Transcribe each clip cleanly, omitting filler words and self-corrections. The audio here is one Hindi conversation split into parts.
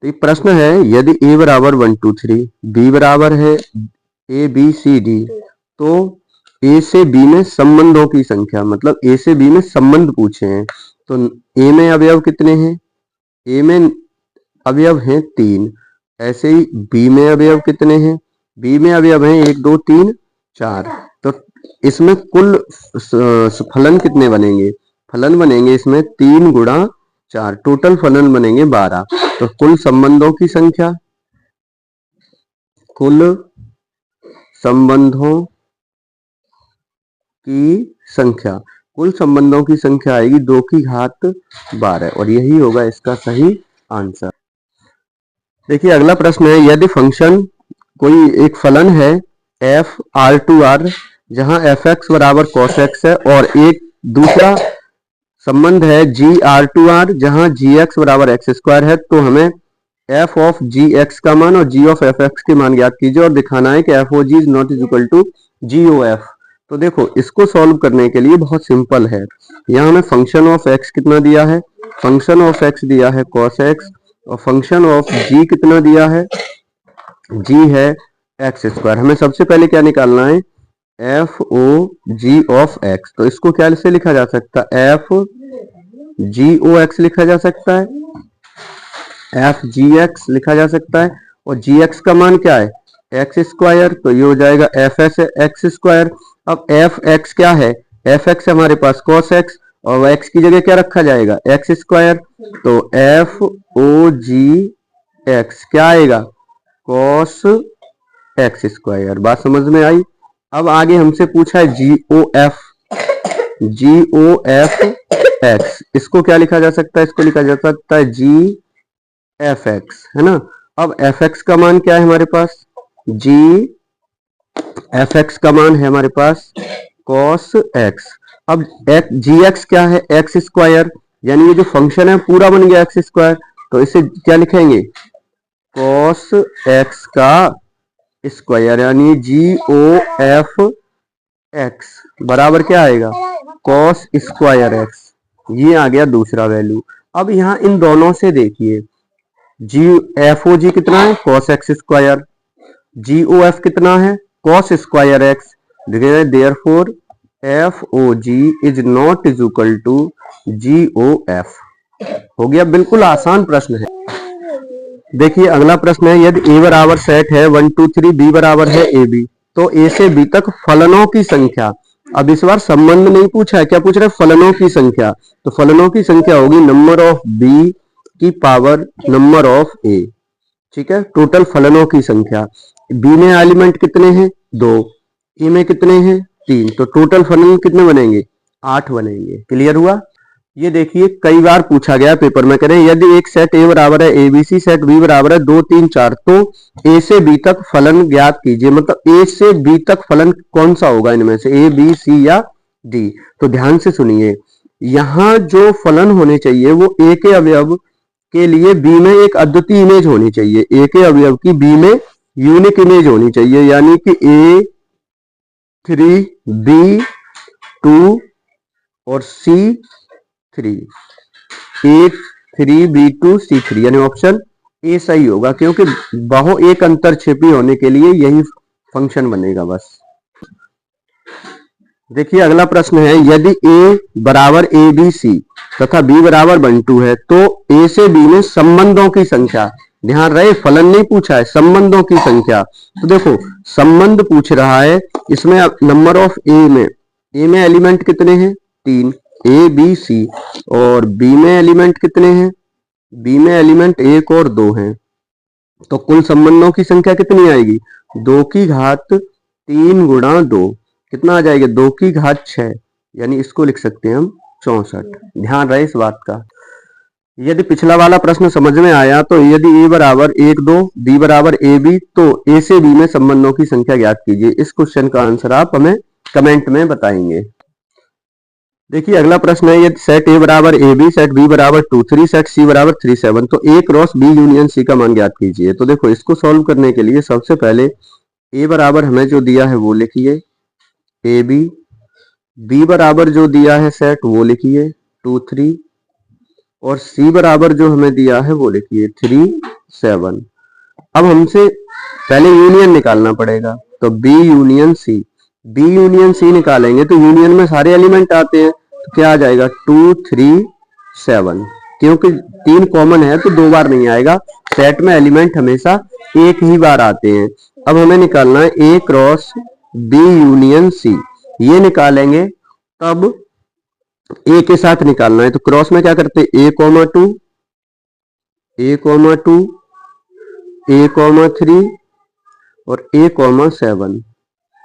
तो ये प्रश्न है, यदि a बराबर 1 2 3, b बराबर है a b c d, तो a से b में संबंधों की संख्या, मतलब a से b में संबंध पूछे हैं। तो a में अवयव कितने हैं? a में अवयव हैं 3। ऐसे ही b में अवयव कितने हैं? b में अवयव हैं 1 2 3 4। तो इसमें कुल फलन कितने बनेंगे? फलन बनेंगे इसमें 3 गुणा 4, टोटल फलन बनेंगे 12। तो कुल संबंधों की संख्या, कुल संबंधों की संख्या, कुल संबंधों की संख्या आएगी 2 की घात 12, और यही होगा इसका सही आंसर। देखिए अगला प्रश्न है, यदि फंक्शन कोई एक फलन है f r2r, जहां fx बराबर cos x है, और एक दूसरा संबंध है g r2r, जहां gx बराबर एक्स स्क्वायर है, तो हमें f ऑफ gx का मान और g ऑफ fx के मान ज्ञात कीजिए और दिखाना है कि f o g is not is equal to g o f। तो देखो इसको सॉल्व करने के लिए बहुत सिंपल है। यहाँ हमें फंक्शन ऑफ x कितना दिया है? फंक्शन ऑफ x दिया है cos x, और फंक्शन ऑफ g कितना दिया है? g है एक्स स्क्वायर। हमें सबसे पहले क्या निकालना है? F O G of X. तो इसको क्या से लिखा जा सकता है? एफ जी ओ एक्स लिखा जा सकता है, एफ जी एक्स लिखा जा सकता है, और जी एक्स का मान क्या है? X square. तो ये हो जाएगा एफ एस एक्स स्क्वायर। अब एफ एक्स क्या है? एफ एक्स हमारे पास कॉस एक्स, और एक्स की जगह क्या रखा जाएगा? X square. तो एफ ओ जी एक्स क्या आएगा? Cos x square. बात समझ में आई? अब आगे हमसे पूछा है जी ओ एफ, जी ओ एफ एक्स, इसको क्या लिखा जा सकता है? इसको लिखा जा सकता है जी एफ एक्स, है ना। अब एफ एक्स का मान क्या है हमारे पास? जी एफ एक्स का मान है हमारे पास कॉस एक्स। अब जी एक्स क्या है? एक्स स्क्वायर, यानी ये जो फंक्शन है पूरा बन गया एक्स स्क्वायर। तो इसे क्या लिखेंगे? कॉस एक्स का स्क्वायर, यानी जी ओ एफ एक्स बराबर क्या आएगा? Cos square x. ये आ गया दूसरा वैल्यू। अब यहाँ इन दोनों से देखिए, जी एफ ओ जी कितना है? Cos x square. G o f कितना है? Cos square x. Therefore f O g is not is equal to g o f. हो गया, बिल्कुल आसान प्रश्न है। देखिए अगला प्रश्न है, यदि a बराबर सेट है 1 2 3, b बराबर है ए बी, तो a से b तक फलनों की संख्या। अब इस बार संबंध नहीं पूछा है, क्या पूछ रहा है? फलनों की संख्या। तो फलनों की संख्या होगी नंबर ऑफ b की पावर नंबर ऑफ a। ठीक है, टोटल फलनों की संख्या। b में एलिमेंट कितने हैं? 2, a में कितने हैं? 3। तो टोटल फलन कितने बनेंगे? 8 बनेंगे। क्लियर हुआ? ये देखिए कई बार पूछा गया पेपर में, करें यदि एक सेट ए बराबर है एबीसी, सेट बी बराबर है 2 3 4, तो ए से बी तक फलन ज्ञात कीजिए। मतलब ए से बी तक फलन कौन सा होगा इनमें से, ए बी सी या डी? तो ध्यान से सुनिए, यहां जो फलन होने चाहिए वो ए के अवयव के लिए बी में एक अद्वितीय इमेज होनी चाहिए, ए के अवयव की बी में यूनिक इमेज होनी चाहिए, यानी कि A3 B2 और C3, A3 B2 C3, यानी ऑप्शन ए सही होगा, क्योंकि बहु एक अंतर छिपी होने के लिए यही फंक्शन बनेगा बस। देखिए अगला प्रश्न है, यदि a बराबर ए बी सी तथा b बराबर 1 2 है, तो a से b में संबंधों की संख्या। ध्यान रहे, फलन नहीं पूछा है, संबंधों की संख्या। तो देखो संबंध पूछ रहा है, इसमें नंबर ऑफ ए में एलिमेंट कितने हैं? 3, ए बी सी, और बी में एलिमेंट कितने हैं? बी में एलिमेंट 1 और 2 हैं। तो कुल संबंधों की संख्या कितनी आएगी? 2 की घात 3 गुणा 2, कितना आ जाएगा? 2 की घात 6, यानी इसको लिख सकते हैं हम 64। ध्यान रहे इस बात का। यदि पिछला वाला प्रश्न समझ में आया, तो यदि a बराबर 1 2, b बराबर ए बी, तो a से b में संबंधों की संख्या ज्ञात कीजिए। इस क्वेश्चन का आंसर आप हमें कमेंट में बताएंगे। देखिए अगला प्रश्न है, यदि सेट a बराबर ए बी, सेट b बराबर 2 3, सेट c बराबर 3 7, तो a cross b union c का मान ज्ञात कीजिए। तो देखो इसको सॉल्व करने के लिए सबसे पहले a बराबर हमें जो दिया है वो लिखिए ए बी, बी बराबर जो दिया है सेट वो लिखिए 2 3, और सी बराबर जो हमें दिया है वो लिखिए 3 7। अब हमसे पहले यूनियन निकालना पड़ेगा, तो B union C, B union C निकालेंगे तो यूनियन में सारे एलिमेंट आते हैं, तो क्या आ जाएगा 2 3 7, क्योंकि 3 कॉमन है तो 2 बार नहीं आएगा, सेट में एलिमेंट हमेशा एक ही बार आते हैं। अब हमें निकालना है ए क्रॉस बी यूनियन सी, ये निकालेंगे तब ए के साथ निकालना है, तो क्रॉस में क्या करते हैं ए कॉमा 2, ए कॉमा 2, ए कॉमा 3 और ए कॉमा 7,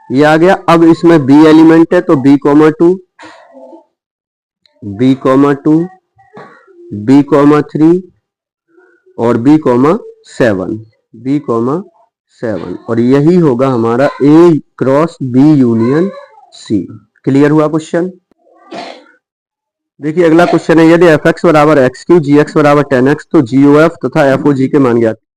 ये आ गया। अब इसमें बी एलिमेंट है तो B comma 2, B comma 2, B comma 3 और बी कॉमा 7, बी कॉमा 7, और यही होगा हमारा a cross b union c. Clear हुआ क्वेश्चन? देखिए अगला क्वेश्चन है, यदि एफ एक्स बराबर एक्स क्यू, जी एक्स बराबर 10x, तो जी ओ एफ तथा एफ ओ जी के मान ज्ञात।